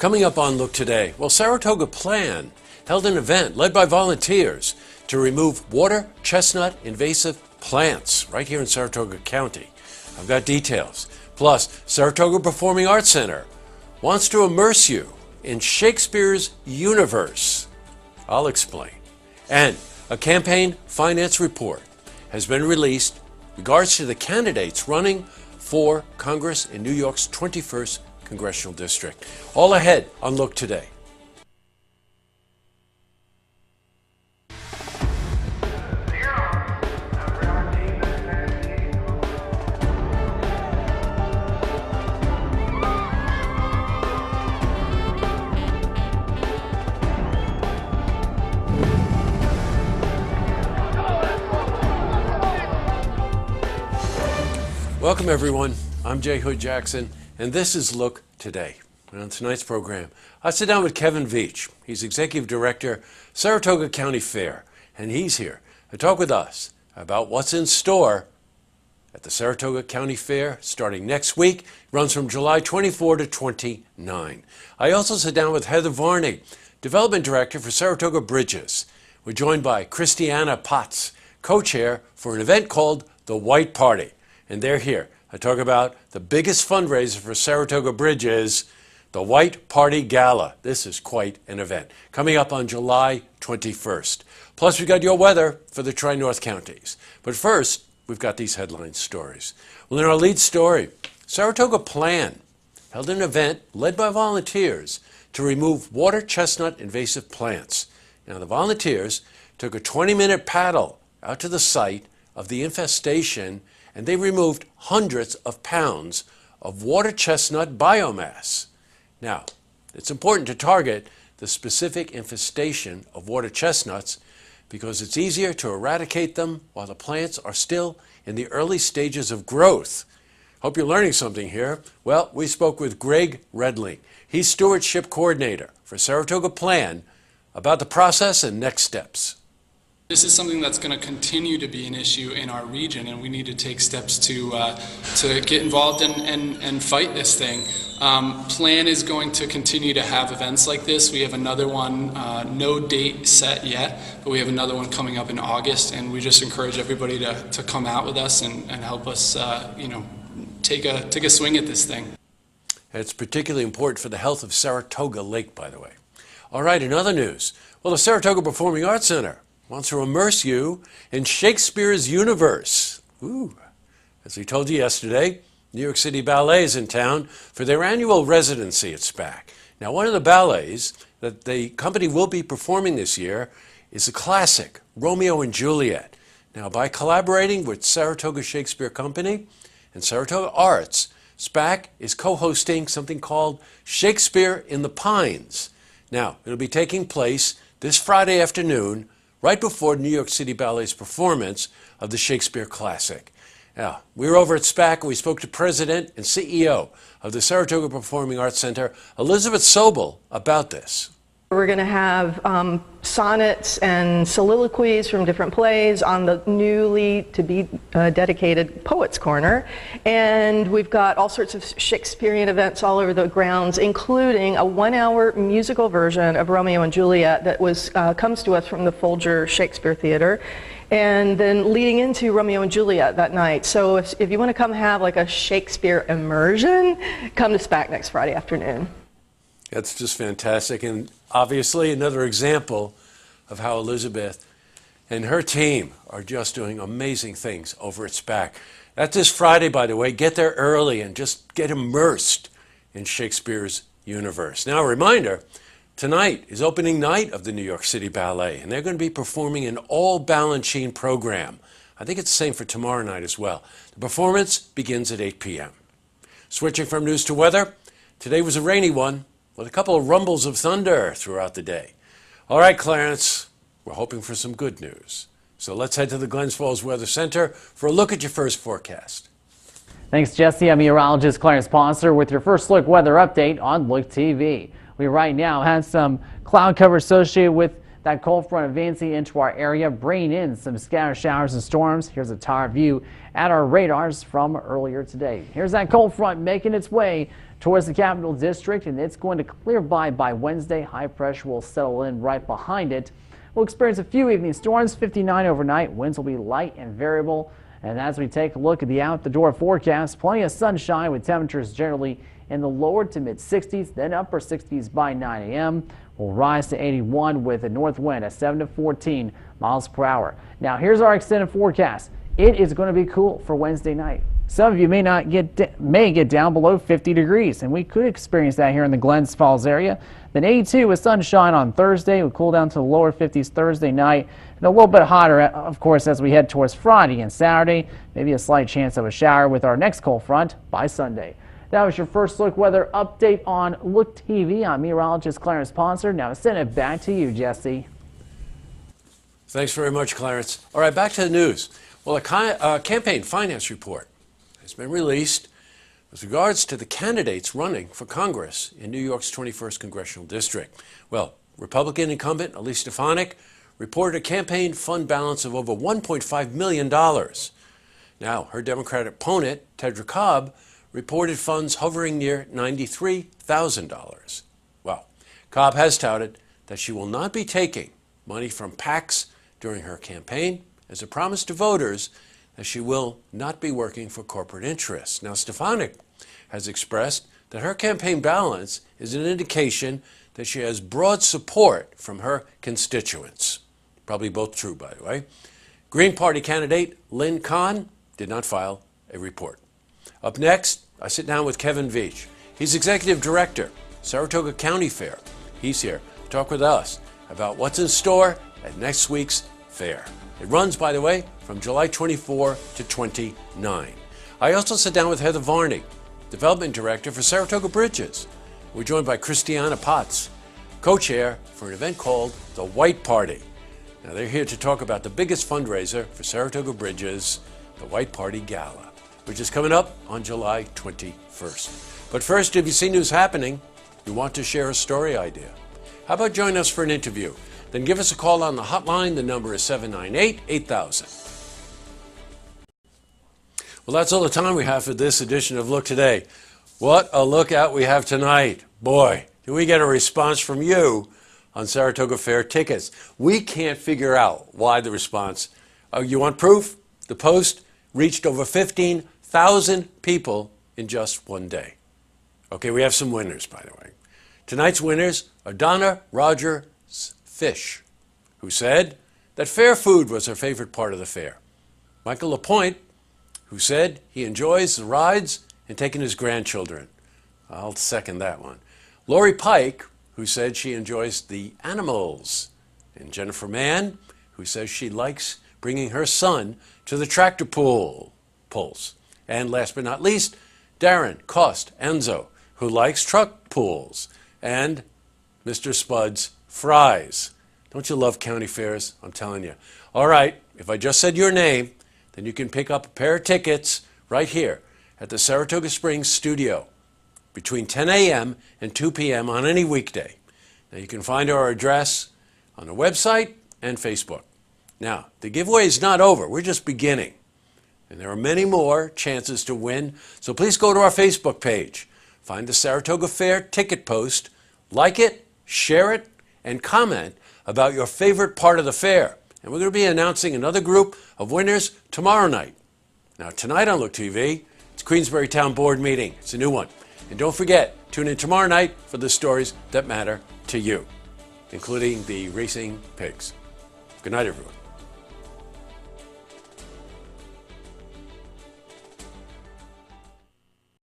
Coming up on Look Today, well, Saratoga PLAN held an event led by volunteers to remove water chestnut invasive plants right here in Saratoga County. I've got details. Plus, Saratoga Performing Arts Center wants to immerse you in Shakespeare's universe. I'll explain. And a campaign finance report has been released in regards to the candidates running for Congress in New York's 21st Congressional District. All ahead on Look Today. Welcome everyone, I'm Jay Hood Jackson, and this is Look Today. And on tonight's program, I sit down with Kevin Veach. He's Executive Director, Saratoga County Fair, and he's here to talk with us about what's in store at the Saratoga County Fair starting next week. It runs from July 24 to 29. I also sit down with Heather Varney, Development Director for Saratoga Bridges. We're joined by Christiana Potts, co-chair for an event called the White Party. And they're here to talk about the biggest fundraiser for Saratoga Bridges, the White Party Gala. This is quite an event, coming up on July 21st. Plus, we've got your weather for the Tri-North counties. But first, we've got these headline stories. Well, in our lead story, Saratoga PLAN held an event led by volunteers to remove water chestnut invasive plants. Now, the volunteers took a 20-minute paddle out to the site of the infestation, and they removed hundreds of pounds of water chestnut biomass. Now, it's important to target the specific infestation of water chestnuts because it's easier to eradicate them while the plants are still in the early stages of growth. Hope you're learning something here. Well, we spoke with Greg Redling. He's Stewardship Coordinator for Saratoga PLAN about the process and next steps. This is something that's going to continue to be an issue in our region, and we need to take steps to get involved and fight this thing. PLAN is going to continue to have events like this. We have another one, no date set yet, but we have another one coming up in August, and we just encourage everybody to come out with us and help us take a swing at this thing. It's particularly important for the health of Saratoga Lake, by the way. All right, in other news, well, the Saratoga Performing Arts Center wants to immerse you in Shakespeare's universe. Ooh. As we told you yesterday, New York City Ballet is in town for their annual residency at SPAC. Now, one of the ballets that the company will be performing this year is the classic Romeo and Juliet. Now, by collaborating with Saratoga Shakespeare Company and Saratoga Arts, SPAC is co-hosting something called Shakespeare in the Pines. Now, it'll be taking place this Friday afternoon, right before New York City Ballet's performance of the Shakespeare classic. Now, we were over at SPAC and we spoke to President and CEO of the Saratoga Performing Arts Center, Elizabeth Sobel, about this. We're going to have sonnets and soliloquies from different plays on the newly to be dedicated Poets Corner. And we've got all sorts of Shakespearean events all over the grounds, including a 1-hour musical version of Romeo and Juliet that comes to us from the Folger Shakespeare Theater. And then leading into Romeo and Juliet that night. So if you want to come have like a Shakespeare immersion, come to SPAC next Friday afternoon. That's just fantastic, and obviously another example of how Elizabeth and her team are just doing amazing things over at SPAC. That's this Friday, by the way. Get there early and just get immersed in Shakespeare's universe. Now, a reminder, tonight is opening night of the New York City Ballet, and they're going to be performing an all-Balanchine program. I think it's the same for tomorrow night as well. The performance begins at 8 p.m. Switching from news to weather, today was a rainy one, with a couple of rumbles of thunder throughout the day. All right, Clarence, we're hoping for some good news. So let's head to the Glens Falls Weather Center for a look at your first forecast. Thanks, Jesse. I'm meteorologist Clarence Ponser with your first look weather update on Look TV. We right now have some cloud cover associated with that cold front advancing into our area, bringing in some scattered showers and storms. Here's a tower view at our radars from earlier today. Here's that cold front making its way towards the Capital District, and it's going to clear by Wednesday. High pressure will settle in right behind it. We'll experience a few evening storms, 59 overnight. Winds will be light and variable. And as we take a look at the out-the-door forecast, plenty of sunshine with temperatures generally in the lower to mid-60s, then upper 60s by 9 a.m. We'll rise to 81 with a north wind at 7 to 14 miles per hour. Now, here's our extended forecast. It is going to be cool for Wednesday night. Some of you may get down below 50 degrees, and we could experience that here in the Glens Falls area. Then 82 with sunshine on Thursday. We'll cool down to the lower 50s Thursday night, and a little bit hotter, of course, as we head towards Friday and Saturday. Maybe a slight chance of a shower with our next cold front by Sunday. That was your first look weather update on Look TV. I'm meteorologist Clarence Ponser. Now send it back to you, Jesse. Thanks very much, Clarence. All right, back to the news. Well, a campaign finance report has been released with regards to the candidates running for Congress in New York's 21st Congressional District. Well, Republican incumbent Elise Stefanik reported a campaign fund balance of over $1.5 million. Now, her Democratic opponent, Tedra Cobb, reported funds hovering near $93,000. Well, Cobb has touted that she will not be taking money from PACs during her campaign as a promise to voters that she will not be working for corporate interests. Now, Stefanik has expressed that her campaign balance is an indication that she has broad support from her constituents. Probably both true, by the way. Green Party candidate Lynn Kahn did not file a report. Up next, I sit down with Kevin Veach. He's Executive Director, Saratoga County Fair. He's here to talk with us about what's in store at next week's fair. It runs, by the way, from July 24 to 29. I also sit down with Heather Varney, Development Director for Saratoga Bridges. We're joined by Christiana Potts, co-chair for an event called the White Party. Now, they're here to talk about the biggest fundraiser for Saratoga Bridges, the White Party Gala, which is coming up on July 21st. But first, if you see news happening, you want to share a story idea, how about join us for an interview? Then give us a call on the hotline. The number is 798-8000. Well, that's all the time we have for this edition of Look Today. What a lookout we have tonight. Boy, do we get a response from you on Saratoga Fair tickets. We can't figure out why the response. You want proof? The post reached over 15,000 people in just one day. Okay, we have some winners, by the way. Tonight's winners are Donna Roger Fish, who said that fair food was her favorite part of the fair. Michael Lapointe, who said he enjoys the rides and taking his grandchildren. I'll second that one. Lori Pike, who said she enjoys the animals. And Jennifer Mann, who says she likes bringing her son to the tractor pulls. And last but not least, Darren Cost Enzo, who likes truck pulls. And Mr. Spud's fries. Don't you love county fairs? I'm telling you. All right, if I just said your name, then you can pick up a pair of tickets right here at the Saratoga Springs studio between 10 a.m. and 2 p.m. on any weekday. Now, you can find our address on the website and Facebook. Now, the giveaway is not over. We're just beginning. And there are many more chances to win. So please go to our Facebook page. Find the Saratoga Fair ticket post, like it, share it, and comment about your favorite part of the fair. And we're going to be announcing another group of winners tomorrow night. Now, tonight on Look TV, it's Queensbury Town Board meeting. It's a new one. And don't forget, tune in tomorrow night for the stories that matter to you, including the racing pigs. Good night, everyone.